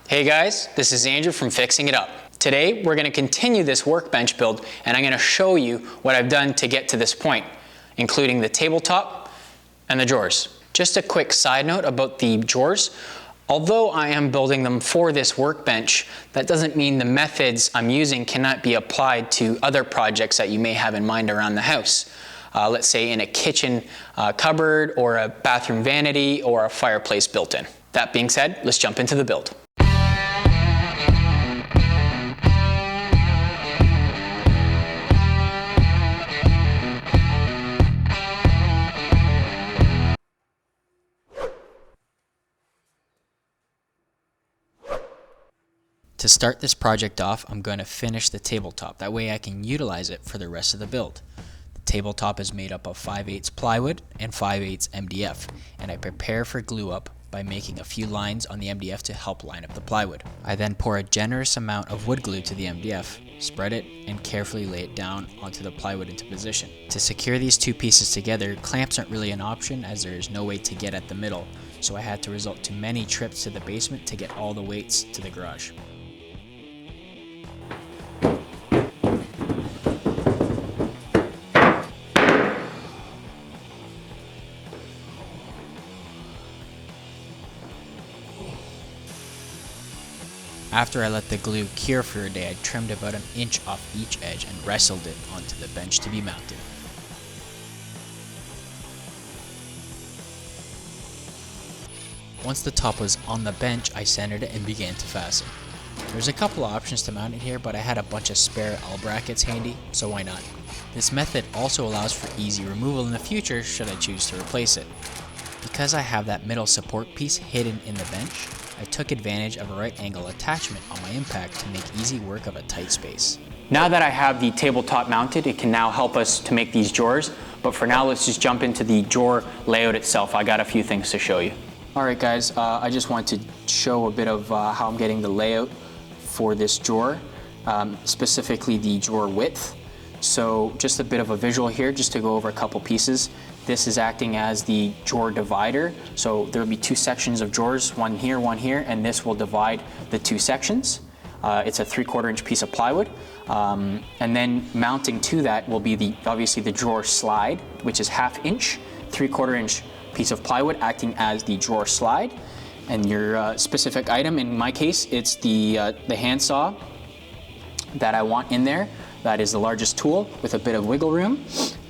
Hey guys, this is Andrew from Fixing It Up. Today we're going to continue this workbench build and I'm going to show you what I've done to get to this point, including the tabletop and the drawers. Just a quick side note about the drawers. Although I am building them for this workbench, that doesn't mean the methods I'm using cannot be applied to other projects that you may have in mind around the house. Let's say in a kitchen cupboard or a bathroom vanity or a fireplace built in. That being said, let's jump into the build. To start this project off, I'm going to finish the tabletop. That way I can utilize it for the rest of the build. The tabletop is made up of 5/8 plywood and 5/8 MDF, and I prepare for glue up by making a few lines on the MDF to help line up the plywood. I then pour a generous amount of wood glue to the MDF, spread it, and carefully lay it down onto the plywood into position. To secure these two pieces together, clamps aren't really an option as there is no way to get at the middle, so I had to resort to many trips to the basement to get all the weights to the garage. After I let the glue cure for a day, I trimmed about an inch off each edge and wrestled it onto the bench to be mounted. Once the top was on the bench, I centered it and began to fasten. There's a couple of options to mount it here, but I had a bunch of spare L brackets handy, so why not? This method also allows for easy removal in the future should I choose to replace it. Because I have that middle support piece hidden in the bench, I took advantage of a right angle attachment on my impact to make easy work of a tight space. Now that I have the tabletop mounted, it can now help us to make these drawers, but for now let's just jump into the drawer layout itself. I got a few things to show you. Alright guys, I just want to show a bit of how I'm getting the layout for this drawer, specifically the drawer width. So just a bit of a visual here just to go over a couple pieces. This is acting as the drawer divider. So there will be two sections of drawers, one here, and this will divide the two sections. It's a 3/4 inch piece of plywood. And then mounting to that will be obviously the drawer slide, which is 1/2 inch, 3/4 inch piece of plywood acting as the drawer slide. And your specific item, in my case, it's the handsaw that I want in there. That is the largest tool with a bit of wiggle room.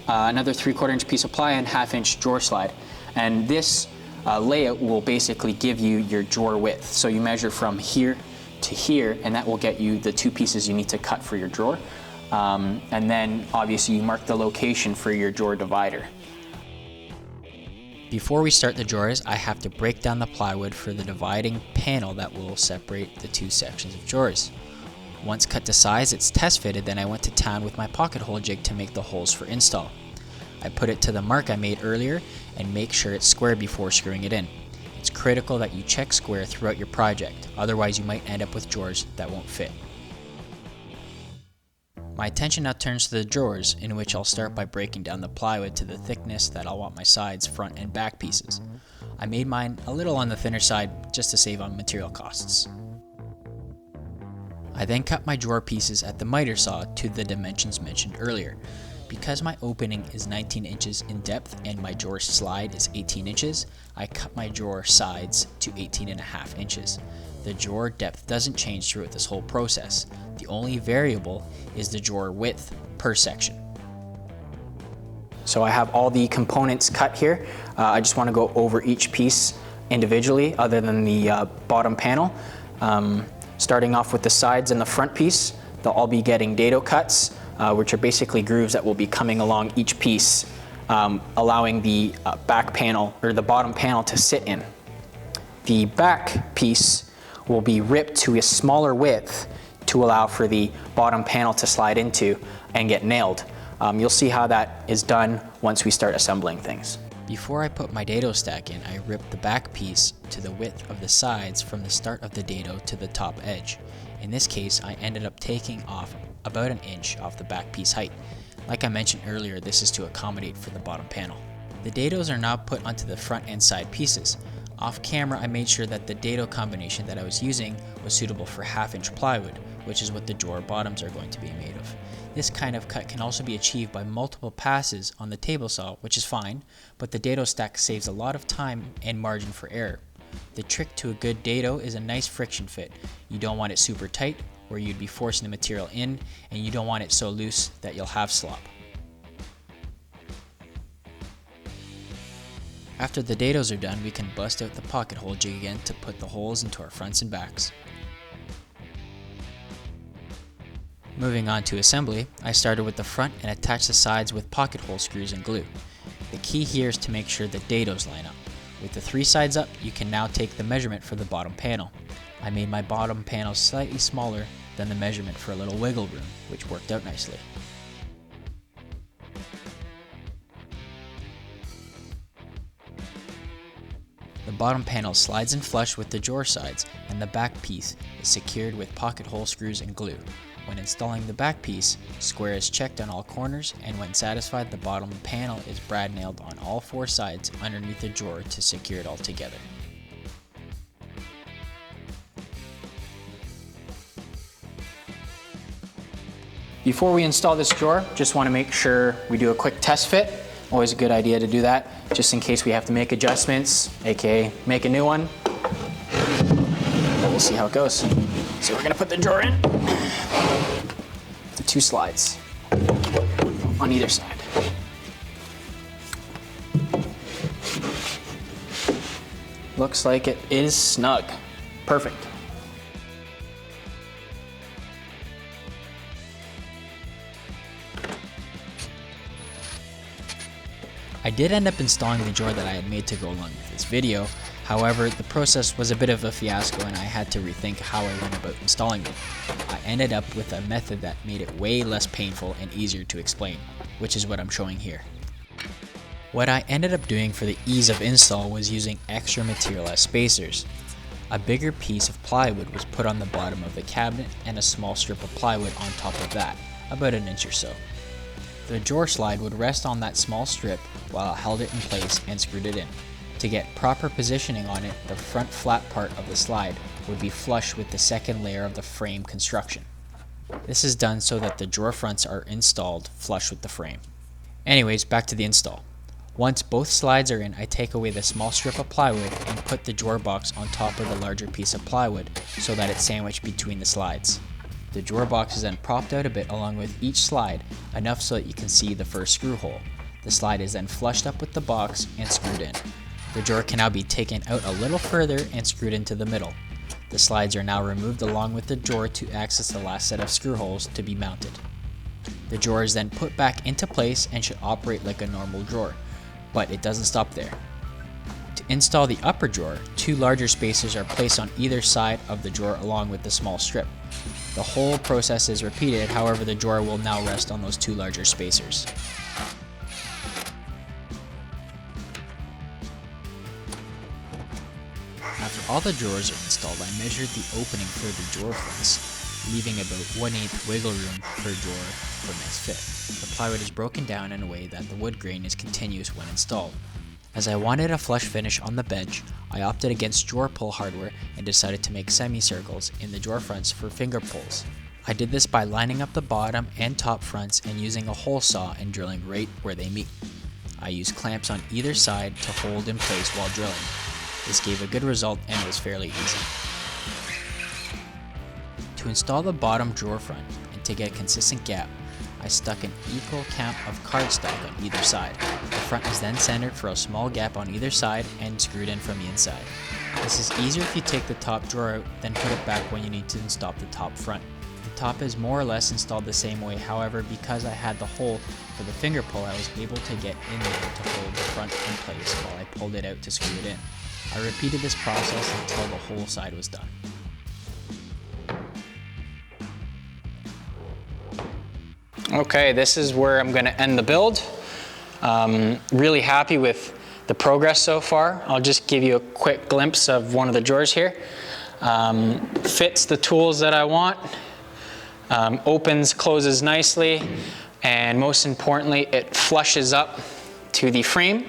Another 3/4 inch piece of ply and 1/2 inch drawer slide. And this layout will basically give you your drawer width. So you measure from here to here, and that will get you the two pieces you need to cut for your drawer. And then obviously you mark the location for your drawer divider. Before we start the drawers, I have to break down the plywood for the dividing panel that will separate the two sections of drawers. Once cut to size, it's test fitted, then I went to town with my pocket hole jig to make the holes for install. I put it to the mark I made earlier and make sure it's square before screwing it in. It's critical that you check square throughout your project, otherwise you might end up with drawers that won't fit. My attention now turns to the drawers, in which I'll start by breaking down the plywood to the thickness that I'll want my sides, front and back pieces. I made mine a little on the thinner side just to save on material costs. I then cut my drawer pieces at the miter saw to the dimensions mentioned earlier. Because my opening is 19 inches in depth and my drawer slide is 18 inches, I cut my drawer sides to 18.5 inches. The drawer depth doesn't change throughout this whole process. The only variable is the drawer width per section. So I have all the components cut here. I just want to go over each piece individually other than the bottom panel. Starting off with the sides and the front piece, they'll all be getting dado cuts, which are basically grooves that will be coming along each piece, allowing the back panel or the bottom panel to sit in. The back piece will be ripped to a smaller width to allow for the bottom panel to slide into and get nailed. You'll see how that is done once we start assembling things. Before I put my dado stack in, I ripped the back piece to the width of the sides from the start of the dado to the top edge. In this case, I ended up taking off about an inch off the back piece height. Like I mentioned earlier, this is to accommodate for the bottom panel. The dados are now put onto the front and side pieces. Off camera, I made sure that the dado combination that I was using was suitable for 1/2-inch plywood, which is what the drawer bottoms are going to be made of. This kind of cut can also be achieved by multiple passes on the table saw, which is fine, but the dado stack saves a lot of time and margin for error. The trick to a good dado is a nice friction fit. You don't want it super tight, where you'd be forcing the material in, and you don't want it so loose that you'll have slop. After the dados are done, we can bust out the pocket hole jig again to put the holes into our fronts and backs. Moving on to assembly, I started with the front and attached the sides with pocket hole screws and glue. The key here is to make sure the dados line up. With the 3 sides up, you can now take the measurement for the bottom panel. I made my bottom panel slightly smaller than the measurement for a little wiggle room, which worked out nicely. The bottom panel slides in flush with the drawer sides, and the back piece is secured with pocket hole screws and glue. When installing the back piece, square is checked on all corners, and when satisfied, the bottom panel is brad nailed on all 4 sides underneath the drawer to secure it all together. Before we install this drawer, just want to make sure we do a quick test fit. Always a good idea to do that, just in case we have to make adjustments, aka make a new one. But we'll see how it goes. So we're gonna put the drawer in. The 2 slides on either side. Looks like it is snug. Perfect. I did end up installing the drawer that I had made to go along with this video. However, the process was a bit of a fiasco and I had to rethink how I went about installing them. I ended up with a method that made it way less painful and easier to explain, which is what I'm showing here. What I ended up doing for the ease of install was using extra material as spacers. A bigger piece of plywood was put on the bottom of the cabinet and a small strip of plywood on top of that, about 1 inch or so. The drawer slide would rest on that small strip while I held it in place and screwed it in. To get proper positioning on it, the front flat part of the slide would be flush with the second layer of the frame construction. This is done so that the drawer fronts are installed flush with the frame. Anyways, back to the install. Once both slides are in, I take away the small strip of plywood and put the drawer box on top of the larger piece of plywood so that it's sandwiched between the slides. The drawer box is then propped out a bit along with each slide, enough so that you can see the first screw hole. The slide is then flushed up with the box and screwed in. The drawer can now be taken out a little further and screwed into the middle. The slides are now removed along with the drawer to access the last set of screw holes to be mounted. The drawer is then put back into place and should operate like a normal drawer, but it doesn't stop there. To install the upper drawer, 2 larger spacers are placed on either side of the drawer along with the small strip. The whole process is repeated, however the drawer will now rest on those 2 larger spacers. After all the drawers are installed, I measured the opening for the drawer fronts, leaving about 1/8 wiggle room per drawer for nice fit. The plywood is broken down in a way that the wood grain is continuous when installed. As I wanted a flush finish on the bench, I opted against drawer pull hardware and decided to make semicircles in the drawer fronts for finger pulls. I did this by lining up the bottom and top fronts and using a hole saw and drilling right where they meet. I used clamps on either side to hold in place while drilling. This gave a good result and was fairly easy. To install the bottom drawer front and to get a consistent gap, I stuck an equal count of cardstock on either side. The front is then centered for a small gap on either side and screwed in from the inside. This is easier if you take the top drawer out, then put it back when you need to install the top front. The top is more or less installed the same way, however, because I had the hole for the finger pull, I was able to get in there to hold the front in place while I pulled it out to screw it in. I repeated this process until the whole side was done. Okay, this is where I'm going to end the build. Really happy with the progress so far. I'll just give you a quick glimpse of one of the drawers here. Fits the tools that I want, opens, closes nicely, and most importantly, it flushes up to the frame.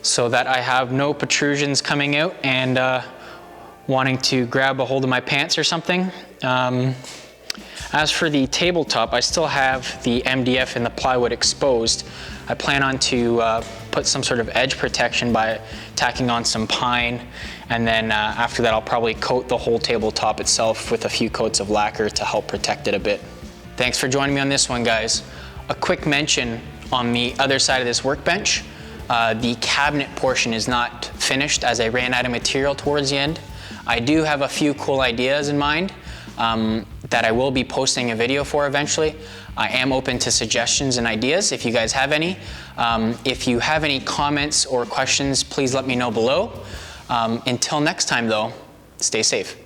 so that I have no protrusions coming out and wanting to grab a hold of my pants or something. As for the tabletop, I still have the MDF and the plywood exposed. I plan on to put some sort of edge protection by tacking on some pine, and then after that I'll probably coat the whole tabletop itself with a few coats of lacquer to help protect it a bit. Thanks for joining me on this one, guys. A quick mention on the other side of this workbench. The cabinet portion is not finished as I ran out of material towards the end. I do have a few cool ideas in mind that I will be posting a video for eventually. I am open to suggestions and ideas if you guys have any. If you have any comments or questions, please let me know below. Until next time though, stay safe.